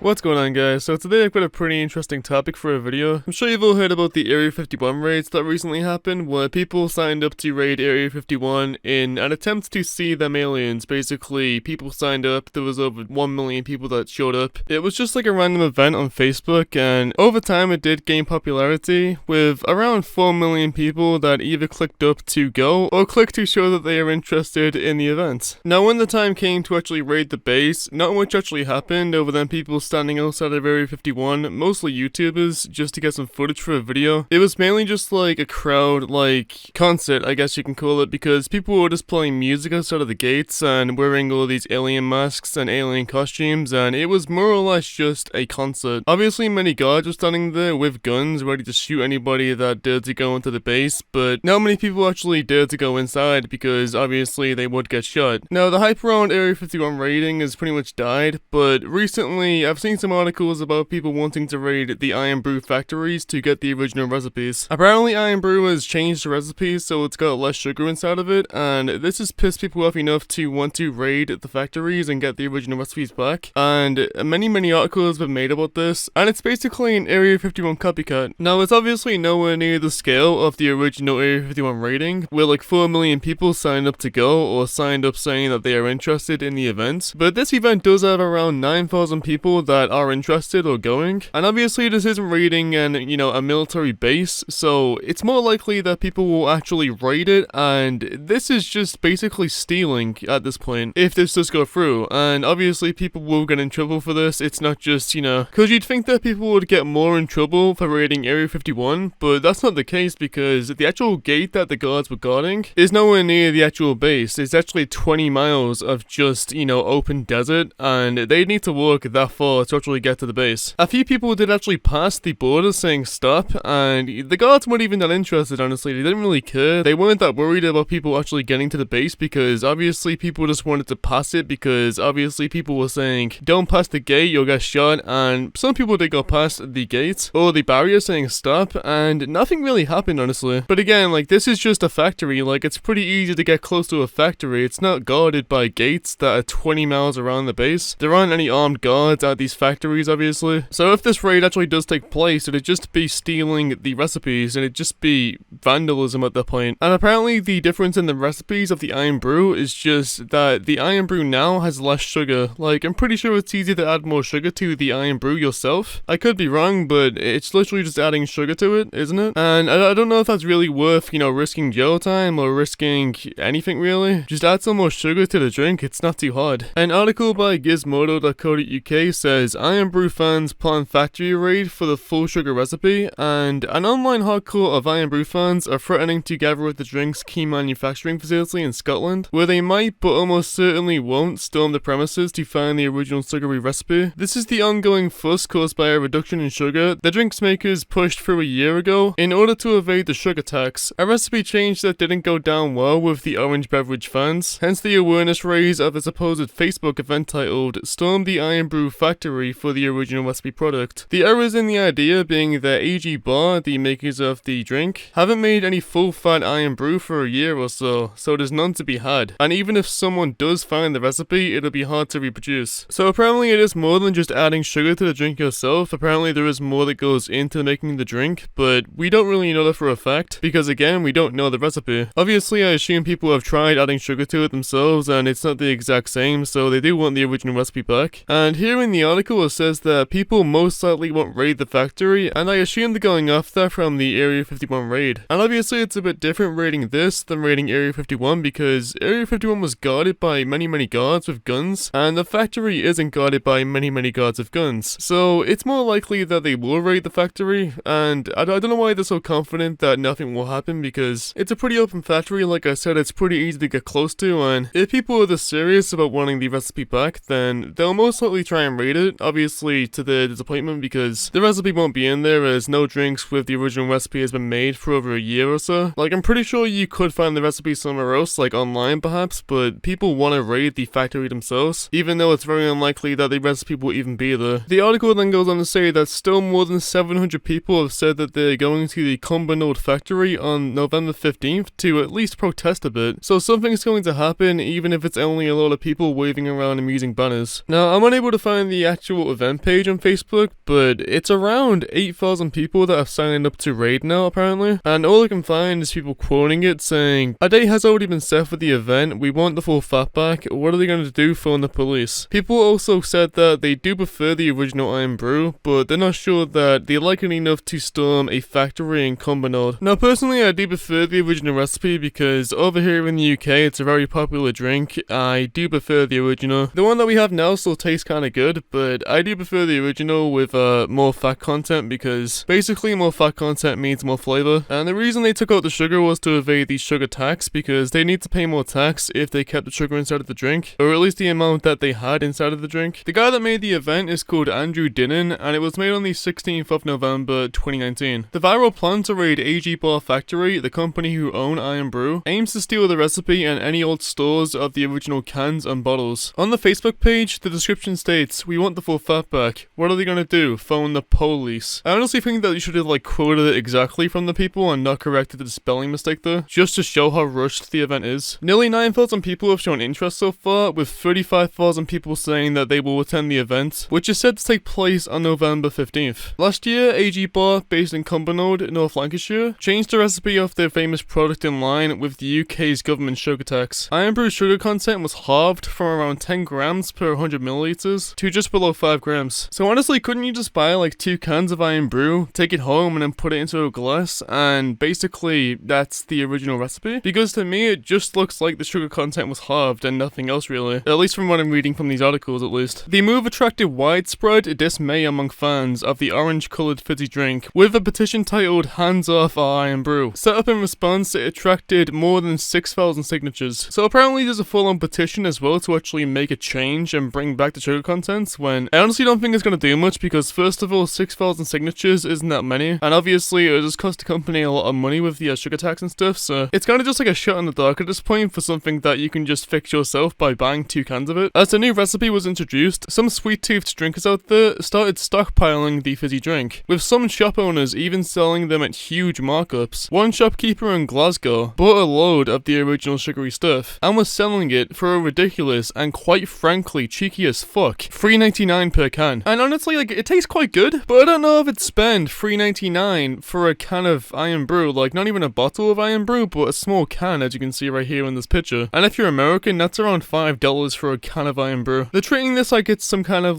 What's going on, guys? So today I've got a pretty interesting topic for a video. I'm sure you've all heard about the Area 51 raids that recently happened, where people signed up to raid Area 51 in an attempt to see them aliens. Basically, people signed up, there was over 1 million people that showed up. It was just like a random event on Facebook, and over time it did gain popularity, with around 4 million people that either clicked up to go, or clicked to show that they are interested in the event. Now when the time came to actually raid the base, not much actually happened over than people standing outside of Area 51, mostly YouTubers, just to get some footage for a video. It was mainly just like a crowd, like concert, I guess you can call it, because people were just playing music outside of the gates and wearing all these alien masks and alien costumes, and it was more or less just a concert. Obviously many guards were standing there with guns ready to shoot anybody that dared to go into the base, but not many people actually dared to go inside because obviously they would get shot. Now the hype around Area 51 raiding has pretty much died, but recently I've seen some articles about people wanting to raid the Irn-Bru factories to get the original recipes. Apparently Irn-Bru has changed the recipes so it's got less sugar inside of it, and this has pissed people off enough to want to raid the factories and get the original recipes back, and many articles have been made about this, and it's basically an Area 51 copycat. Now it's obviously nowhere near the scale of the original Area 51 raiding, where like 4 million people signed up to go, or signed up saying that they are interested in the event, but this event does have around 9,000 people that are interested or going, and obviously this isn't raiding a military base, so it's more likely that people will actually raid it, and this is just basically stealing at this point if this does go through, and obviously people will get in trouble for this. It's not just, because you'd think that people would get more in trouble for raiding Area 51, but that's not the case because the actual gate that the guards were guarding is nowhere near the actual base. It's actually 20 miles of just, open desert, and they need to walk that far to actually get to the base. A few people did actually pass the border saying stop, and the guards weren't even that interested, honestly. They didn't really care. They weren't that worried about people actually getting to the base because obviously people just wanted to pass it because obviously people were saying don't pass the gate, you'll get shot, and some people did go past the gate or the barrier saying stop, and nothing really happened, honestly. But again, like, this is just a factory. Like, it's pretty easy to get close to a factory. It's not guarded by gates that are 20 miles around the base. There aren't any armed guards at these factories, obviously. So if this raid actually does take place, it'd just be stealing the recipes, and it'd just be vandalism at that point. And apparently the difference in the recipes of the Irn-Bru is just that the Irn-Bru now has less sugar. Like, I'm pretty sure it's easy to add more sugar to the Irn-Bru yourself. I could be wrong, but it's literally just adding sugar to it, isn't it? And I don't know if that's really worth, risking jail time or risking anything really. Just add some more sugar to the drink, it's not too hard. An article by gizmodo.co.uk says Irn-Bru fans plan factory raid for the full sugar recipe, and an online hardcore of Irn-Bru fans are threatening to gather at the drink's key manufacturing facility in Scotland, where they might, but almost certainly won't, storm the premises to find the original sugary recipe. This is the ongoing fuss caused by a reduction in sugar the drinks makers pushed through a year ago in order to evade the sugar tax, a recipe change that didn't go down well with the orange beverage fans, hence the awareness raise of a supposed Facebook event titled Storm the Irn-Bru Factory for the original recipe product. The errors in the idea being that AG Bar, the makers of the drink, haven't made any full-fat Irn-Bru for a year or so there's none to be had, and even if someone does find the recipe, it'll be hard to reproduce. So apparently it is more than just adding sugar to the drink yourself. Apparently there is more that goes into making the drink, but we don't really know that for a fact, because again, we don't know the recipe. Obviously I assume people have tried adding sugar to it themselves, and it's not the exact same, so they do want the original recipe back. And here in the article it says that people most likely won't raid the factory, and I assume they're going off that from the Area 51 raid. And obviously it's a bit different raiding this than raiding Area 51, because Area 51 was guarded by many guards with guns, and the factory isn't guarded by many guards with guns. So it's more likely that they will raid the factory, and I don't know why they're so confident that nothing will happen, because it's a pretty open factory. Like I said, it's pretty easy to get close to, and if people are this serious about wanting the recipe back, then they'll most likely try and raid it, obviously to their disappointment, because the recipe won't be in there as no drinks with the original recipe has been made for over a year or so. Like, I'm pretty sure you could find the recipe somewhere else, like online perhaps, but people want to raid the factory themselves, even though it's very unlikely that the recipe will even be there. The article then goes on to say that still more than 700 people have said that they're going to the Cumbernauld factory on November 15th to at least protest a bit, so something's going to happen even if it's only a lot of people waving around and using banners. Now, I'm unable to find the actual event page on Facebook, but it's around 8,000 people that have signed up to raid now apparently, and all I can find is people quoting it saying, "A date has already been set for the event, we want the full fat back, what are they going to do? Phone the police?" People also said that they do prefer the original Irn-Bru, but they're not sure that they like it enough to storm a factory in Cumbernauld. Now personally I do prefer the original recipe because over here in the UK it's a very popular drink. I do prefer the original. The one that we have now still tastes kinda good, but I do prefer the original with more fat content because basically more fat content means more flavor. And the reason they took out the sugar was to evade the sugar tax because they need to pay more tax if they kept the sugar inside of the drink, or at least the amount that they had inside of the drink. The guy that made the event is called Andrew Dinnan, and it was made on the 16th of November 2019. The viral plan to raid AG Bar Factory, the company who own Irn-Bru, aims to steal the recipe and any old stores of the original cans and bottles. On the Facebook page, the description states, "We want the full fat back. What are they gonna do? Phone the police." I honestly think that you should have quoted it exactly from the people and not corrected the spelling mistake there, just to show how rushed the event is. Nearly 9,000 people have shown interest so far, with 35,000 people saying that they will attend the event, which is set to take place on November 15th. Last year, AG Bar, based in Cumbernauld, North Lancashire, changed the recipe of their famous product in line with the UK's government sugar tax. Irn-Bru sugar content was halved from around 10 grams per 100 milliliters to just below 5 grams. So honestly, couldn't you just buy 2 cans of Irn-Bru, take it home and then put it into a glass, and basically that's the original recipe? Because to me it just looks like the sugar content was halved and nothing else really, at least from what I'm reading from these articles at least. The move attracted widespread dismay among fans of the orange coloured fizzy drink, with a petition titled "Hands Off Our Irn-Bru" set up in response. It attracted more than 6,000 signatures. So apparently there's a full-on petition as well to actually make a change and bring back the sugar content, when I honestly don't think it's going to do much because first of all 6,000 signatures isn't that many, and obviously it just cost the company a lot of money with the sugar tax and stuff, so it's kind of just like a shot in the dark at this point for something that you can just fix yourself by buying 2 cans of it. As the new recipe was introduced, some sweet-toothed drinkers out there started stockpiling the fizzy drink, with some shop owners even selling them at huge markups. One shopkeeper in Glasgow bought a load of the original sugary stuff and was selling it for a ridiculous and quite frankly cheeky as fuck $3.99 per can. And honestly, it tastes quite good, but I don't know if I'd spend $3.99 for a can of Irn-Bru, not even a bottle of Irn-Bru, but a small can, as you can see right here in this picture. And if you're American, that's around $5 for a can of Irn-Bru. They're treating this like it's some kind of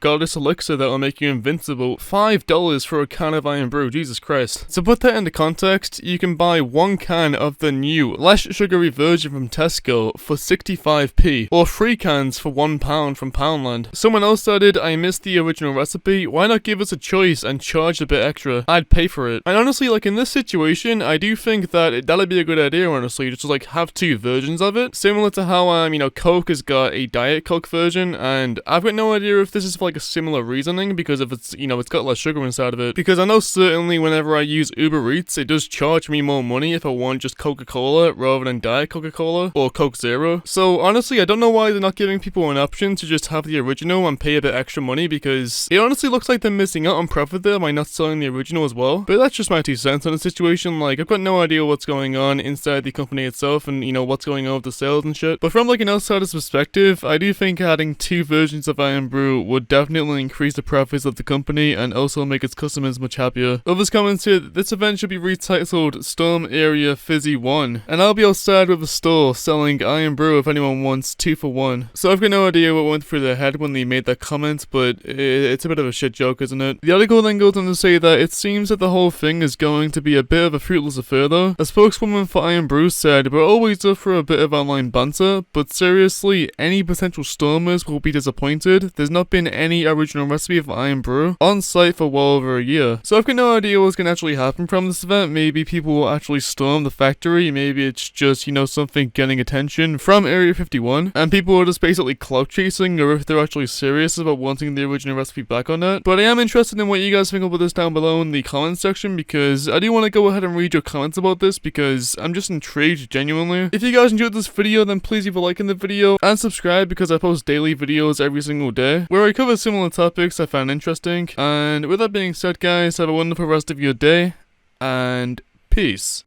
goddess elixir that will make you invincible. $5 for a can of Irn-Bru, Jesus Christ. To put that into context, you can buy 1 can of the new, less sugary version from Tesco for 65p, or 3 cans for £1 from Poundland. Someone else added, "I missed the original recipe, why not give us a choice and charge a bit extra? I'd pay for it." And honestly, in this situation, I do think that that'd be a good idea, honestly, just to have 2 versions of it, similar to how, Coke has got a Diet Coke version, and I've got no idea if this is for a similar reasoning, because if it's, it's got less sugar inside of it, because I know certainly whenever I use Uber Eats, it does charge me more money if I want just Coca-Cola rather than Diet Coca-Cola, or Coke Zero. So honestly, I don't know why they're not giving people an option to just have the original and pay a bit extra money, because it honestly looks like they're missing out on profit there by not selling the original as well. But that's just my 2 cents on the situation. I've got no idea what's going on inside the company itself and, what's going on with the sales and shit. But from an outsider's perspective, I do think adding 2 versions of Irn-Bru would definitely increase the profits of the company and also make its customers much happier. Others commented that this event should be retitled Storm Area Fizzy 1, and I'll be outside with a store selling Irn-Bru if anyone wants 2 for 1. So I've got no idea what went through their head when they made that comment, but it's a bit of a shit joke, isn't it? The article then goes on to say that it seems that the whole thing is going to be a bit of a fruitless affair though. A spokeswoman for Irn-Bru said, "We're always up for a bit of online banter, but seriously, any potential stormers will be disappointed. There's not been any original recipe of Irn-Bru on site for well over a year." So I've got no idea what's going to actually happen from this event. Maybe people will actually storm the factory, maybe it's just, something getting attention from Area 51, and people are just basically clout chasing, or if they're actually serious about wanting the original recipe back on it. But I am interested in what you guys think about this down below in the comments section, because I do want to go ahead and read your comments about this, because I'm just intrigued genuinely. If you guys enjoyed this video, then please leave a like in the video and subscribe, because I post daily videos every single day where I cover similar topics I find interesting. And with that being said, guys, have a wonderful rest of your day, and peace.